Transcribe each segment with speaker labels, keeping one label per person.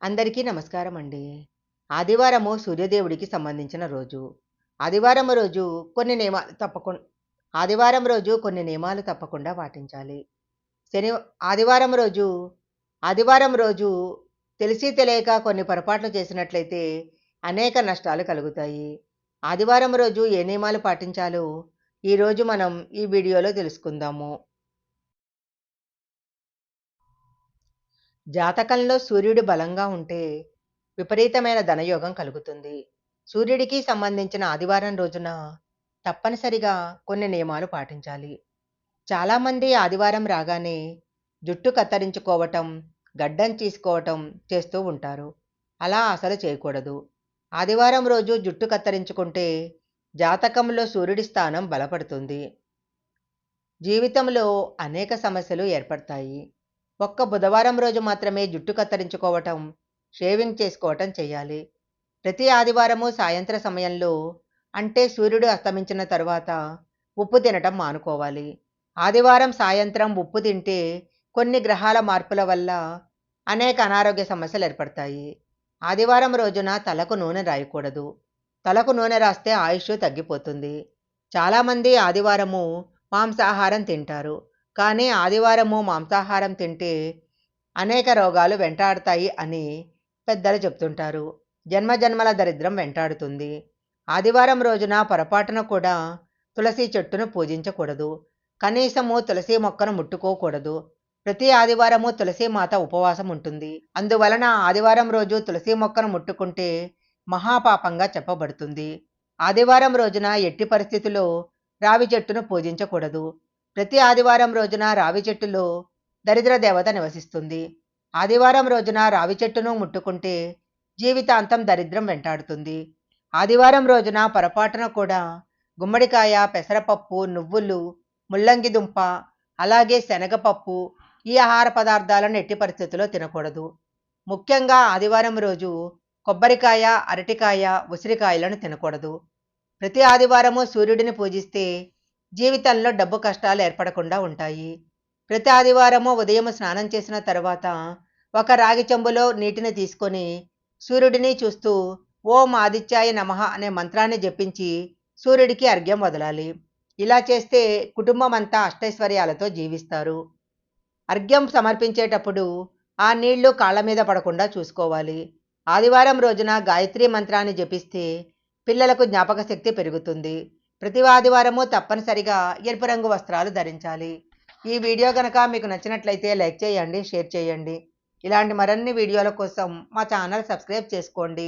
Speaker 1: అందరికీ నమస్కారం అండి. ఆదివారము సూర్యదేవుడికి సంబంధించిన రోజు. ఆదివారం రోజు కొన్ని నియమాలు తప్పకుం ఆదివారం రోజు కొన్ని నియమాలు తప్పకుండా పాటించాలి. శని ఆదివారం రోజు ఆదివారం రోజు తెలిసి తెలియక కొన్ని పొరపాట్లు చేసినట్లయితే అనేక నష్టాలు కలుగుతాయి. ఆదివారం రోజు ఏ నియమాలు పాటించాలో ఈరోజు మనం ఈ వీడియోలో తెలుసుకుందాము. జాతకంలో సూర్యుడు బలంగా ఉంటే విపరీతమైన ధనయోగం కలుగుతుంది. సూర్యుడికి సంబంధించిన ఆదివారం రోజున తప్పనిసరిగా కొన్ని నియమాలు పాటించాలి. చాలామంది ఆదివారం రాగానే జుట్టు కత్తిరించుకోవటం, గడ్డం తీసుకోవటం చేస్తూ ఉంటారు. అలా అసలు చేయకూడదు. ఆదివారం రోజు జుట్టు కత్తిరించుకుంటే జాతకంలో సూర్యుడి స్థానం బలపడుతుంది. జీవితంలో అనేక సమస్యలు ఏర్పడతాయి. ఒక్క బుధవారం రోజు మాత్రమే జుట్టు కత్తిరించుకోవటం, షేవింగ్ చేసుకోవటం చేయాలి. ప్రతి ఆదివారము సాయంత్ర సమయంలో అంటే సూర్యుడు అస్తమించిన తరువాత ఉప్పు తినటం మానుకోవాలి. ఆదివారం సాయంత్రం ఉప్పు తింటే కొన్ని గ్రహాల మార్పుల వల్ల అనేక అనారోగ్య సమస్యలు ఏర్పడతాయి. ఆదివారం రోజున తలకు నూనె రాయకూడదు. తలకు నూనె రాస్తే ఆయుష్ తగ్గిపోతుంది. చాలామంది ఆదివారము మాంసాహారం తింటారు. కానీ ఆదివారము మాంసాహారం తింటే అనేక రోగాలు వెంటాడతాయి అని పెద్దలు చెప్తుంటారు. జన్మజన్మల దరిద్రం వెంటాడుతుంది. ఆదివారం రోజున పొరపాటున కూడా తులసి చెట్టును పూజించకూడదు. కనీసము తులసి మొక్కను ముట్టుకోకూడదు. ప్రతి ఆదివారము తులసి మాత ఉపవాసం ఉంటుంది. అందువలన ఆదివారం రోజు తులసి మొక్కను ముట్టుకుంటే మహాపాపంగా చెప్పబడుతుంది. ఆదివారం రోజున ఎట్టి పరిస్థితుల్లో రావి చెట్టును పూజించకూడదు. ప్రతి ఆదివారం రోజున రావి చెట్టులో దరిద్ర దేవత నివసిస్తుంది. ఆదివారం రోజున రావి చెట్టును ముట్టుకుంటే జీవితాంతం దరిద్రం వెంటాడుతుంది. ఆదివారం రోజున పొరపాటున కూడా గుమ్మడికాయ, పెసరపప్పు, నువ్వులు, ముల్లంగి దుంప, అలాగే శనగపప్పు ఈ ఆహార పదార్థాలను ఎట్టి పరిస్థితుల్లో తినకూడదు. ముఖ్యంగా ఆదివారం రోజు కొబ్బరికాయ, అరటికాయ, ఉసిరికాయలను తినకూడదు. ప్రతి ఆదివారము సూర్యుడిని పూజిస్తే జీవితంలో డబ్బు కష్టాలు ఏర్పడకుండా ఉంటాయి. ప్రతి ఆదివారము ఉదయం స్నానం చేసిన తర్వాత ఒక రాగి చెంబులో నీటిని తీసుకొని సూర్యుడిని చూస్తూ ఓం ఆదిత్యాయ నమః అనే మంత్రాన్ని జపించి సూర్యుడికి అర్ఘ్యం వదలాలి. ఇలా చేస్తే కుటుంబం అంతా అష్టైశ్వర్యాలతో జీవిస్తారు. అర్ఘ్యం సమర్పించేటప్పుడు ఆ నీళ్లు కాళ్ళ మీద పడకుండా చూసుకోవాలి. ఆదివారం రోజున గాయత్రి మంత్రాన్ని జపిస్తే పిల్లలకు జ్ఞాపక శక్తి పెరుగుతుంది. ప్రతి ఆదివారము తప్పనిసరిగా ఎరుపు రంగు వస్త్రాలు ధరించాలి. ఈ వీడియో కనుక మీకు నచ్చినట్లయితే లైక్ చేయండి, షేర్ చేయండి. ఇలాంటి మరిన్ని వీడియోల కోసం మా ఛానల్ సబ్స్క్రైబ్ చేసుకోండి.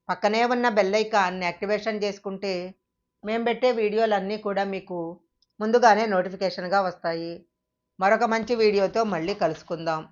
Speaker 1: పక్కనే ఉన్న బెల్ ఐకాన్ని యాక్టివేషన్ చేసుకుంటే మేము పెట్టే వీడియోలన్నీ కూడా మీకు ముందుగానే నోటిఫికేషన్గా వస్తాయి. మరొక మంచి వీడియోతో మళ్ళీ కలుసుకుందాం.